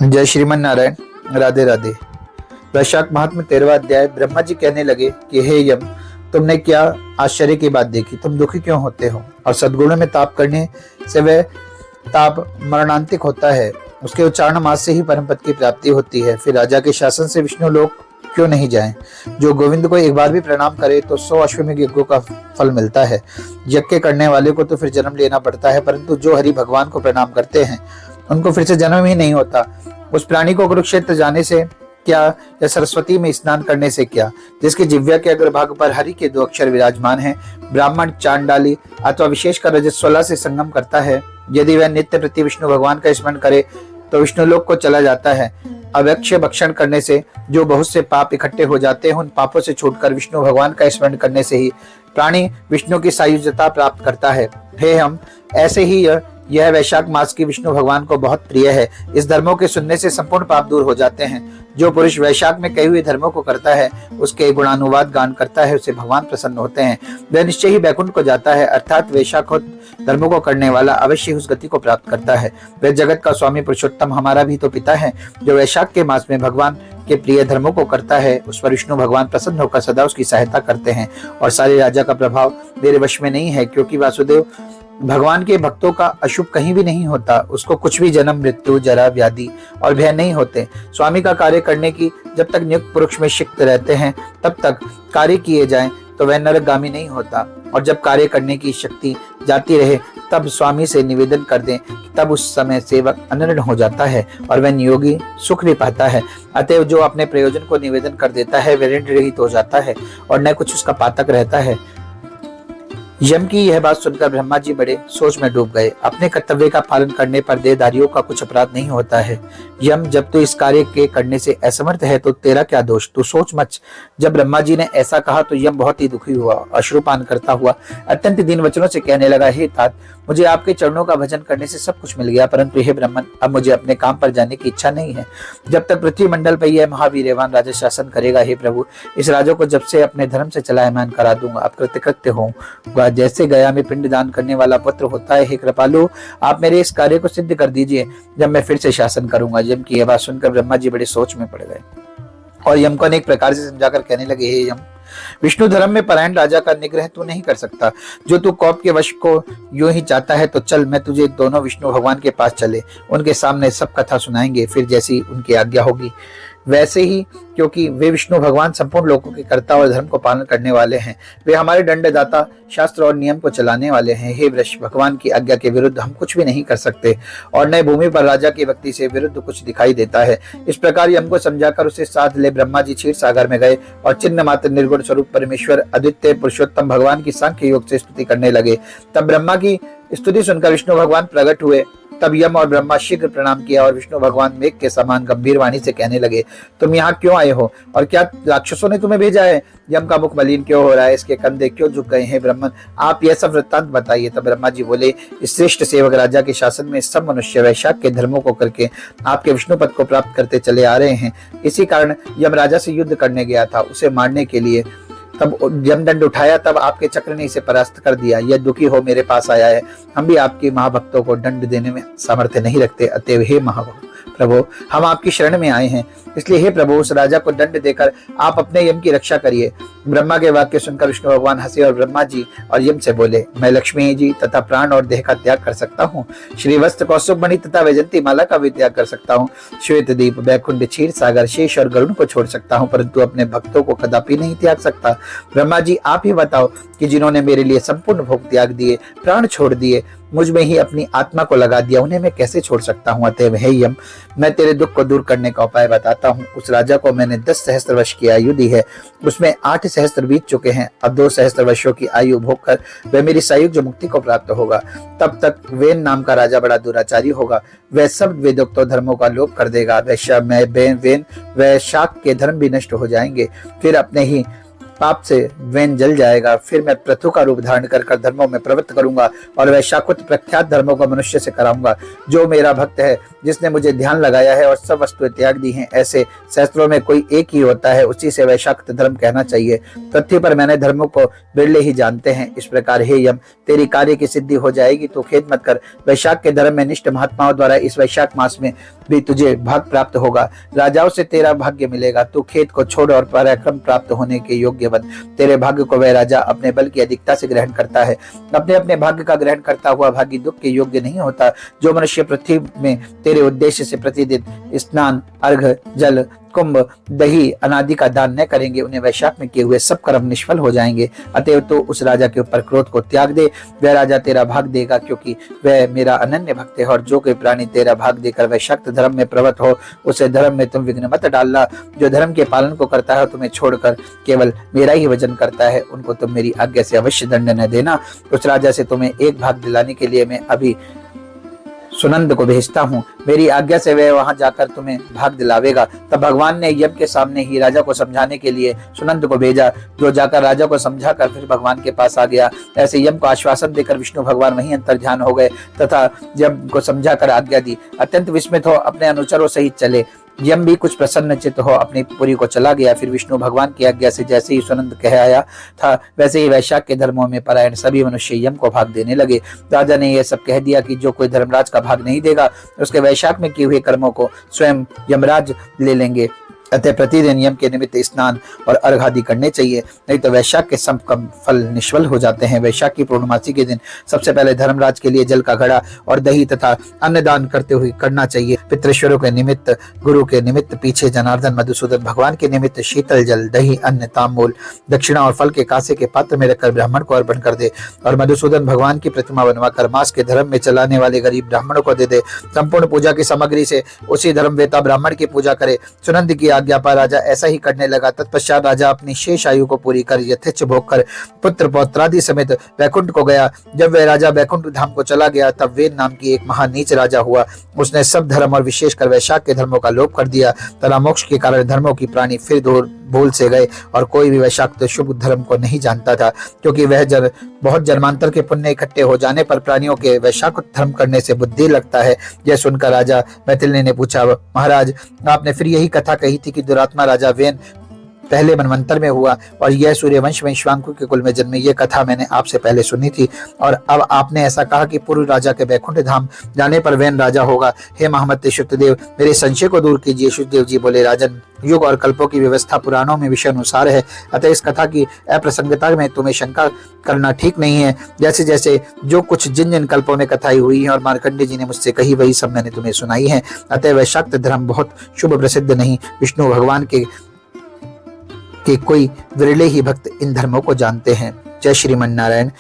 जय श्रीमन नारायण। राधे राधे। वैशाख महात्म्य 13वां अध्याय। ब्रह्मा जी कहने लगे कि हे यम, तुमने क्या आश्चर्य की बात देखी? तुम दुखी क्यों होते हो? और सद्गुणों में ताप करने से वह ताप मरणांतिक होता है। उसके उच्चारण मास से ही परम पद की प्राप्ति होती है। फिर राजा के शासन से विष्णु लोक क्यों नहीं जाएं? जो गोविंद को एक बार भी प्रणाम करे तो 100 अश्वमेध यज्ञों का फल मिलता है। यज्ञ करने वाले को तो फिर जन्म लेना पड़ता है, परंतु जो हरि भगवान को प्रणाम करते हैं उनको फिर से जन्म ही नहीं होता। उस प्राणी को कुरुक्षेत्र जाने से क्या या सरस्वती में स्नान करने से क्या, जिसके जिह्वा के अग्रभाग पर हरि के 2 अक्षर विराजमान हैं? ब्राह्मण, चांडाली अथवा विशेषकर रजस्वला से संगम करता है, यदि वह नित्य प्रति विष्णु भगवान का स्मरण करे तो विष्णु लोक को चला जाता है। अवक्ष्य भक्षण करने से जो बहुत से पाप इकट्ठे हो जाते हैं, उन पापों से छूटकर विष्णु भगवान का स्मरण करने से ही प्राणी विष्णु की सायुज्यता प्राप्त करता है। हे हम, ऐसे ही यह वैशाख मास की विष्णु भगवान को बहुत प्रिय है। इस धर्मों के सुनने से संपूर्ण पाप दूर हो जाते हैं। जो पुरुष वैशाख में कई हुए धर्मों को करता है, उसके गुणानुवाद गान करता है, उससे भगवान प्रसन्न होते हैं। वह निश्चय ही बैकुंठ को जाता है, अर्थात वैशाख धर्मों को करने वाला अवश्य उस गति को प्राप्त करता है। वह जगत का स्वामी पुरुषोत्तम हमारा भी तो पिता है। जो वैशाख के मास में भगवान के प्रिय धर्मों को करता है, उस पर विष्णु भगवान प्रसन्न होकर सदा उसकी सहायता करते हैं। और सारे राजा का प्रभाव मेरे वश में नहीं है, क्योंकि वासुदेव भगवान के भक्तों का अशुभ कहीं भी नहीं होता। उसको कुछ भी जन्म, मृत्यु, जरा, व्याधि और भय नहीं होते। स्वामी का कार्य करने की जब तक नियुक्त पुरुष में शिक्त रहते हैं, तब तक कार्य किए जाएं तो वह नरकगामी नहीं होता। और जब कार्य करने की शक्ति जाती रहे, तब स्वामी से निवेदन कर दें, तब उस समय सेवक अनर्ण हो जाता है और वह नियोगी सुख भी पाता है। अतएव जो अपने प्रयोजन को निवेदन कर देता है, वह ऋण रहित हो जाता है और न कुछ उसका पातक रहता है। यम की यह बात सुनकर ब्रह्मा जी बड़े सोच में डूब गए। अपने कर्तव्य का पालन करने पर देहधारियों का कुछ अपराध नहीं होता है। यम, जब तू इस कार्य के करने से असमर्थ है तो तेरा क्या दोष? तू सोच मत। जब ब्रह्मा जी ने ऐसा कहा तो यम बहुत ही दुखी हुआ। अश्रुपान करता हुआ अत्यंत दीन वचनों से कहने लगा, हे तात, मुझे आपके चरणों का भजन करने से सब कुछ मिल गया, परंतु हे ब्राह्मण, अब मुझे अपने काम पर जाने की इच्छा नहीं है। जब तक पृथ्वी मंडल पर यह महावीरवान राजा शासन करेगा, हे प्रभु, इस राजा को जब से अपने धर्म से चलायमान करा दूंगा। अब कृत्य होऊंगा, जैसे गया में पिंड दान करने वाला पुत्र होता है। हे कृपालु, आप मेरे इस कार्य को सिद्ध कर दीजिए, जब मैं फिर से शासन करूंगा। यम की यह बात सुनकर ब्रह्मा जी बड़े सोच में पड़ गए और यम को अनेक प्रकार से समझाकर कहने लगे, हे यम, विष्णु धर्म में परायण राजा का निग्रह तू नहीं कर सकता। जो तू कोप के वश को यूं ही चाहता है, तो चल, मैं तुझे दोनों विष्णु भगवान के पास चले, उनके सामने सब कथा सुनाएंगे। फिर जैसी उनकी आज्ञा होगी वैसे ही, क्योंकि वे विष्णु भगवान संपूर्ण लोगों के कर्ता और धर्म को पालन करने वाले हैं। वे हमारे दंडदाता, शास्त्र और नियम को चलाने वाले हैं। हे वृष, भगवान की आज्ञा के विरुद्ध हम कुछ भी नहीं कर सकते और नए भूमि पर राजा की भक्ति से विरुद्ध कुछ दिखाई देता है। इस प्रकार यम को समझाकर उसे साथ ले ब्रह्मा जी क्षीर सागर में गए और चिन्ह मात्र निर्गुण स्वरूप परमेश्वर अद्वितीय पुरुषोत्तम भगवान की सांख्य योग से स्तुति करने लगे। तब ब्रह्मा की स्तुति सुनकर विष्णु भगवान प्रकट हुए। तब यम और ब्रह्मा शीघ्र प्रणाम किया और विष्णु भगवान मेघ के समान गंभीर वाणी से कहने लगे, तुम यहाँ क्यों आए हो और क्या राक्षसों ने तुम्हें भेजा है? यम का मुख मलिन क्यों हो रहा है? इसके कंधे क्यों झुक गए हैं? ब्राह्मण, आप यह सब वृत्तांत बताइए। तब ब्रह्मा जी बोले, इस श्रेष्ठ सेवक राजा के शासन में सब मनुष्य वैशाख के धर्मों को करके आपके विष्णु पद को प्राप्त करते चले आ रहे हैं। इसी कारण यम राजा से युद्ध करने गया था, उसे मारने के लिए। तब यमदंड उठाया, तब आपके चक्र ने इसे परास्त कर दिया। यह दुखी हो मेरे पास आया है। हम भी आपके महाभक्तों को दंड देने में सामर्थ्य नहीं रखते। अतएव हे प्रभु, हम आपकी शरण में आए हैं, इसलिए हे प्रभु, उस राजा को दंड देकर आप अपने यम की रक्षा करिए। ब्रह्मा के वाक्य सुनकर विष्णु भगवान हंसे और ब्रह्मा जी और यम से बोले, मैं लक्ष्मी जी तथा प्राण और देह का त्याग कर सकता हूँ। श्रीवस्त्र, कौस्तुभ मणि तथा वैजंती माला का भी त्याग कर सकता हूँ। श्वेत दीप, वैकुंठ, क्षीर सागर, शेष और गरुड़ को छोड़ सकता हूँ, परंतु अपने भक्तों को कदापि नहीं त्याग सकता। ब्रह्मा जी, आप ही बताओ कि जिन्होंने मेरे लिए संपूर्ण भोग त्याग दिए, प्राण छोड़ दिए, मुझ में ही अपनी आत्मा को लगा दिया, उन्हें मैं कैसे छोड़ सकता हूँ? अतएव हे यम, मैं तेरे दुख को दूर करने का उपाय बताता हूँ। उस राजा को मैंने 10 सहस्त्र वर्ष की आयु दी है, उसमें 8 सहस्त्र बीत चुके हैं। अब 2 सहस्त्र वर्षों की आयु भोग कर वह मेरी सायुज मुक्ति को प्राप्त होगा। तब तक वेन नाम का राजा बड़ा दुराचारी होगा। वह सब वेदोक्त धर्मों का लोप कर देगा। वैशाख के धर्म भी नष्ट हो जाएंगे। फिर अपने ही पाप से वेन जल जाएगा। फिर मैं पृथु का रूप धारण कर धर्मों में प्रवृत्त करूंगा और वैशाकुत प्रख्यात धर्मों को मनुष्य से कराऊंगा। जो मेरा भक्त है, जिसने मुझे ध्यान लगाया है और सब वस्तुएं त्याग दी हैं, ऐसे शास्त्रों में कोई एक ही होता है, उसी से वैशाक्त धर्म कहना चाहिए। पृथ्वी पर मैंने धर्मों को बिरले ही जानते हैं। इस प्रकार हे यम, तेरी कार्य की सिद्धि हो जाएगी, तो खेद मत कर। वैशाख के धर्म में निष्ठ महात्माओं द्वारा इस वैशाख मास में भी तुझे भाग प्राप्त होगा। राजाओं से तेरा भाग्य मिलेगा। तू खेत को छोड़ और पराक्रम प्राप्त होने के योग्य बन। तेरे भाग्य को वह राजा अपने बल की अधिकता से ग्रहण करता है। अपने अपने भाग्य का ग्रहण करता हुआ भाग्य दुख के योग्य नहीं होता। जो मनुष्य पृथ्वी में तेरे उद्देश्य से प्रतिदिन स्नान, अर्घ, जल, कुंभ, दही, अनादि का दान न करेंगे, उन्हें वैशाख में किए हुए सब कर्म निष्फल हो जाएंगे। अतएव तो उस राजा के ऊपर क्रोध को त्याग दे। वह राजा तेरा भाग देगा, क्योंकि वह मेरा अनन्य भक्त है। और जो कोई प्राणी तेरा भाग देकर वैशाक्त धर्म में प्रवृत्त हो, उसे धर्म में तुम विघ्न मत डालना। जो धर्म के पालन को करता है, तुम्हें छोड़कर केवल मेरा ही वजन करता है, उनको तुम मेरी आज्ञा से अवश्य दंड न देना। उस राजा से तुम्हें एक भाग दिलाने के लिए मैं अभी सुनंद को भेजता हूँ। मेरी आज्ञा से वह वहां जाकर तुम्हें भाग दिलावेगा। तब भगवान ने यम के सामने ही राजा को समझाने के लिए सुनंद को भेजा, जो जाकर राजा को समझाकर फिर भगवान के पास आ गया। ऐसे यम को आश्वासन देकर विष्णु भगवान वहीं अंतर्ध्यान हो गए तथा यम को समझाकर आज्ञा दी। अत्यंत विस्मित हो अपने अनुचरों सहित चले। यम भी कुछ प्रसन्न चित्त हो अपनी पुरी को चला गया। फिर विष्णु भगवान की आज्ञा से जैसे ही सुनंद कह आया था, वैसे ही वैशाख के धर्मों में परायण सभी मनुष्य यम को भाग देने लगे। राजा ने यह सब कह दिया कि जो कोई धर्मराज का भाग नहीं देगा, उसके वैशाख में किए हुए कर्मों को स्वयं यमराज ले लेंगे। अतः प्रतिदिन यम के निमित्त स्नान और अर्घ आदि करने चाहिए, नहीं तो वैशाख के सब कम फल निष्फल हो जाते हैं। वैशाख की पूर्णमासी के दिन सबसे पहले धर्मराज के लिए जल का घड़ा और दही तथा अन्न दान करते हुए करना चाहिए। पितृश्वरों के निमित्त, गुरु के निमित्त पीछे जनार्दन, मधुसूदन भगवान के निमित्त शीतल जल, दही, अन्न, तांबूल, दक्षिणा और फल के कांसे के पात्र में रखकर ब्राह्मण को अर्पण कर दे। और मधुसूदन भगवान की प्रतिमा बनवाकर मास के धर्म में चलाने वाले गरीब ब्राह्मणों को दे दे। संपूर्ण पूजा की सामग्री से उसी धर्मवेता ब्राह्मण की पूजा करे। सुनंद की आज्ञा पर राजा ऐसा ही करने लगा। तत्पश्चात राजा अपनी शेष आयु को पूरी कर यथेच्छ भोग कर पुत्र पौत्रादि समेत वैकुंठ को गया। जब वह राजा वैकुंठ धाम को चला गया, तब वेद नाम की एक महान नीच राजा हुआ। उसने सब धर्म और विशेषकर वैशाख के धर्मों का लोप कर दिया। तथा मोक्ष के कारण धर्मों की प्राणी फिर दूर भूल से गए और कोई भी वैशाक्त शुभ धर्म को नहीं जानता था, क्योंकि वह बहुत जन्मांतर के पुण्य इकट्ठे हो जाने पर प्राणियों के वैशाक्त धर्म करने से बुद्धि लगता है। यह सुनकर राजा मैथिली ने पूछा, महाराज, आपने फिर यही कथा कही थी कि दुरात्मा राजा वेन पहले मनवंतर में हुआ और यह सूर्यवंश में श्वांकु के कुल में जन्मे। ये कथा मैंने आपसे पहले सुनी थी और अब आपने ऐसा कहा कि पूर्व राजा के वैकुंठ धाम जाने पर वैन राजा होगा। हे महामते शुद्धदेव, मेरे संशय को दूर कीजिए। शुद्धदेव जी बोले, राजन, युग और कल्पों की व्यवस्था पुराणों में विषय अनुसार है, अतः इस कथा की अप्रसंगता में तुम्हें शंका करना ठीक नहीं है। जैसे जैसे जो कुछ जिन जिन कल्पों में कथाई हुई है और मार्कंडे जी ने मुझसे कही, वही सब मैंने तुम्हें सुनाई है। अतः वैशाक्त धर्म बहुत शुभ प्रसिद्ध नहीं। विष्णु भगवान के कोई विरले ही भक्त इन धर्मों को जानते हैं। जय श्रीमन नारायण।